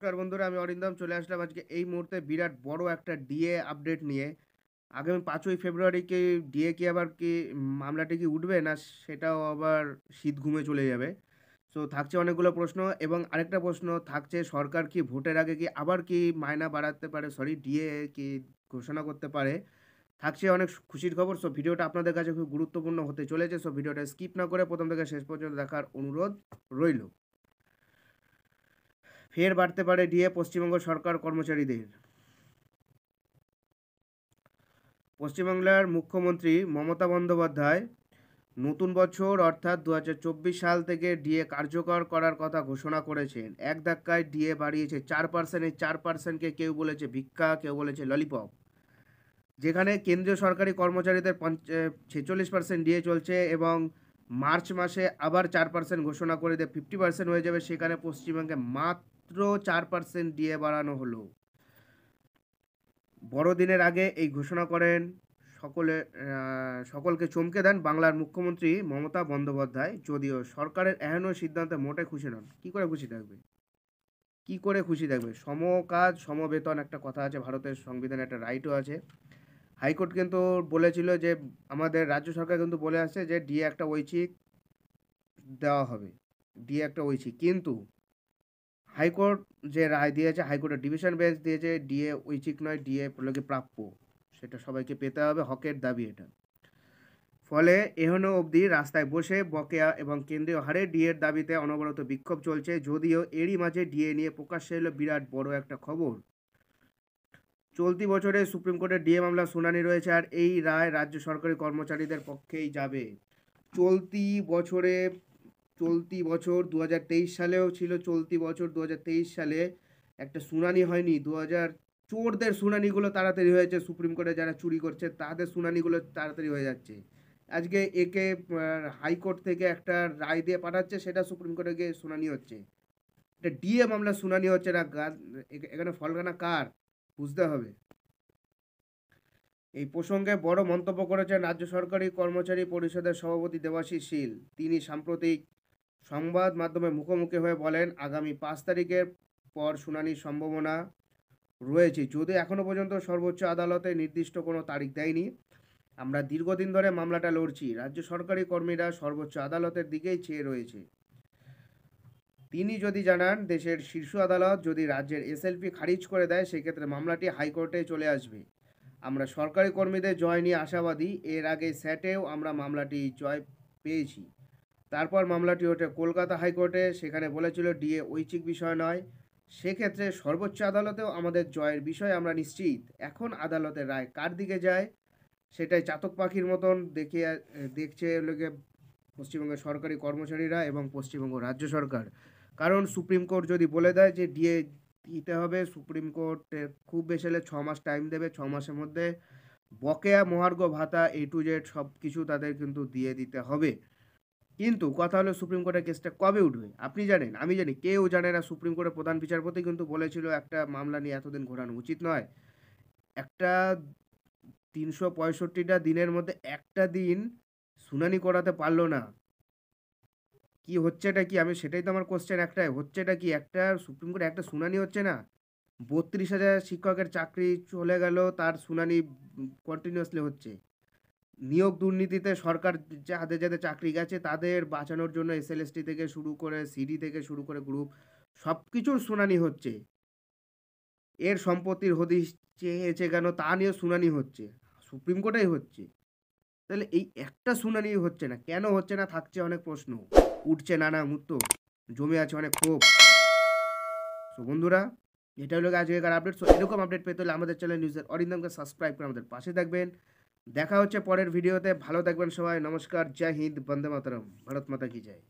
নমস্কার বন্ধুরা, আমি অরিন্দম চলে আসলাম আজকে এই মুহূর্তে বিরাট বড় একটা ডিএ আপডেট নিয়ে। আগামী ৫ই ফেব্রুয়ারি কি ডিএ কি আবার কি মামলাটি কি উঠবে, না সেটাও আবার শীত ঘুমে চলে যাবে? সো থাকছে অনেকগুলো প্রশ্ন, এবং আরেকটা প্রশ্ন থাকছে, সরকার কি ভোটের আগে কি আবার কি মায়না বাড়াতে পারে, সরি ডিএ কি ঘোষণা করতে পারে? থাকছে অনেক খুশির খবর। সো ভিডিওটা আপনাদের কাছে খুব গুরুত্বপূর্ণ হতে চলেছে। সো ভিডিওটা স্কিপ না করে প্রথম থেকে শেষ পর্যন্ত দেখার অনুরোধ রইল। ফের বাড়তে পারে ডিএ পশ্চিমবঙ্গ সরকার কর্মচারীদের। পশ্চিমবাংলার মুখ্যমন্ত্রী মমতা বন্দ্যোপাধ্যায় নতুন বছর অর্থাৎ ২০২৪ সাল থেকে ডিএ কার্যকর করার কথা ঘোষণা করেছেন। এক ধাক্কায় ডিএ বাড়িয়েছে 4%। এই 4%কে কেউ বলেছে ভিক্ষা, কেউ বলেছে ললিপপ। যেখানে কেন্দ্রীয় সরকারি কর্মচারীদের 46% ডিএ চলছে, এবং মার্চ মাসে আবার 4% ঘোষণা করে দিয়ে 50% হয়ে যাবে, সেখানে পশ্চিমবঙ্গে মাত্র 4% ডিএ বাড়ানো হলো। বড়দিনের আগে এই ঘোষণা করেন, সকলকে চমকে দেন বাংলার মুখ্যমন্ত্রী মমতা বন্দ্যোপাধ্যায়। যদিও সরকারের এহেন সিদ্ধান্তে মোটে খুশি নন। কী করে খুশি থাকবে? কী করে খুশি থাকবে? সম কাজ সম বেতন একটা কথা আছে, ভারতের সংবিধানে একটা রাইটও আছে। হাইকোর্ট কিন্তু বলেছিল যে আমাদের রাজ্য সরকার কিন্তু বলে আসছে যে ডিএ একটা ঐচ্ছিক দেওয়া হবে, ডিএ একটা ঐচ্ছিক। কিন্তু হাইকোর্ট যে রায় দিয়েছে, হাইকোর্টের ডিভিশন বেঞ্চ দিয়েছে ডিএ ঐচ্ছিক নয়, ডিএ লোকে প্রাপ্য, সেটা সবাইকে পেতে হবে, হকের দাবি এটা। ফলে এখনো অবধি রাস্তায় বসে বকেয়া এবং কেন্দ্রীয় হারে ডিএর দাবিতে অনবরত বিক্ষোভ চলছে। যদিও এরই মাঝে ডিএ নিয়ে প্রকাশ্যে এলো বিরাট বড় একটা খবর। চলতি বছরে সুপ্রিম কোর্টের ডিএ মামলা শুনানি রয়েছে, আর এই রায় রাজ্য সরকারি কর্মচারীদের পক্ষেই যাবে। চলতি বছর 2023 সালেও ছিল, চলতি বছর 2023 সালে একটা শুনানি হয়নি। চোরদের শুনানিগুলো তাড়াতাড়ি হয়েছে, সুপ্রিম কোর্টে যারা চুরি করছে তাদের শুনানিগুলো তাড়াতাড়ি হয়ে যাচ্ছে। আজকে একে হাইকোর্ট থেকে একটা রায় দিয়ে পাঠাচ্ছে, সেটা সুপ্রিম কোর্টে গিয়ে শুনানি হচ্ছে। এটা ডিএ মামলা শুনানি হচ্ছে না। এখানে ফলগানা কার বুঝতে হবে। এই প্রসঙ্গে বড় মন্তব্য করেছেন রাজ্য সরকারি কর্মচারী পরিষদের সভাপতি দেবাশিস শীল। তিনি সাম্প্রতিক সংবাদ মাধ্যমে মুখোমুখি হয়ে বলেন, আগামী 5 তারিখের পর শুনানির সম্ভাবনা রয়েছে, যদিও এখনও পর্যন্ত সর্বোচ্চ আদালতে নির্দিষ্ট কোনো তারিখ দেয়নি। আমরা দীর্ঘদিন ধরে মামলাটা লড়ছি, রাজ্য সরকারি কর্মীরা সর্বোচ্চ আদালতের দিকেই চেয়ে রয়েছে। তিনি যদি জানান, দেশের শীর্ষ আদালত যদি রাজ্যের এসএলপি খারিজ করে দেয়, সেক্ষেত্রে মামলাটি হাইকোর্টে চলে আসবে। আমরা সরকারি কর্মীদের জয় নিয়ে আশাবাদী। এর আগে স্যাটেও আমরা মামলাটি জয় পেয়েছি। তারপর মামলাটি ওঠে কলকাতা হাইকোর্টে, সেখানে বলেছিল ডিএ ঐচ্ছিক বিষয় নয়। সেক্ষেত্রে সর্বোচ্চ আদালতেও আমাদের জয়ের বিষয়ে আমরা নিশ্চিত। এখন আদালতের রায় কার দিকে যায় সেটাই চাতক পাখির মতন দেখছে লোকে পশ্চিমবঙ্গের সরকারি কর্মচারীরা এবং পশ্চিমবঙ্গ রাজ্য সরকার। কারণ সুপ্রিম কোর্ট যদি বলে দেয় যে ডিএ দিতে হবে, সুপ্রিম কোর্ট খুব বেশি হলে 6 মাস টাইম দেবে। 6 মাসের মধ্যে বকেয়া মহার্ঘ ভাতা A to Z সব কিছু তাদের কিন্তু দিয়ে দিতে হবে। কিন্তু কথা হলো, সুপ্রিম কোর্টের কেসটা কবে উঠবে? আপনি জানেন, আমি জানি, কেউ জানে না। সুপ্রিম কোর্টের প্রধান বিচারপতি কিন্তু বলেছিল একটা মামলা নিয়ে এতদিন ঘোরানো উচিত নয়। একটা 365টা দিনের মধ্যে একটা দিন শুনানি করাতে পারলো না। কি হচ্ছেটা কি? আমি সেটাই তো আমার কোশ্চেন একটাই, হচ্ছেটা কি? একটা সুপ্রিম কোর্টে একটা শুনানি হচ্ছে না। ৩২,০০০ শিক্ষকের চাকরি চলে গেল, তার শুনানি কন্টিনিউয়াসলি হচ্ছে। নিয়োগ দুর্নীতিতে সরকার যাদের যাদের চাকরি গেছে তাদের বাঁচানোর জন্য এসএলএসটি থেকে শুরু করে সিডি থেকে শুরু করে গ্রুপ সব কিছুর শুনানি হচ্ছে। এর সম্পত্তির হদিশ চেয়েছে কেন তা নিয়ে শুনানি হচ্ছে, সুপ্রিম কোর্টেই হচ্ছে। তাহলে এই একটা শুনানি হচ্ছে না, কেন হচ্ছে না? থাকছে অনেক প্রশ্ন, উঠছে নানা মুহূর্ত, জমে আছে অনেক ক্ষোভ। সো বন্ধুরা, এটা হলো আজকের আপডেট। সো এরকম আপডেট পেতে হলে আমাদের চ্যানেল নিউজের অরিন্দমকে সাবস্ক্রাইব করে আমাদের পাশে থাকবেন। দেখা হচ্ছে পরের ভিডিওতে। ভালো থাকবেন সবাই। নমস্কার, জয় হিন্দ, বন্দে মাতরম, ভারত মাতা কি জয়।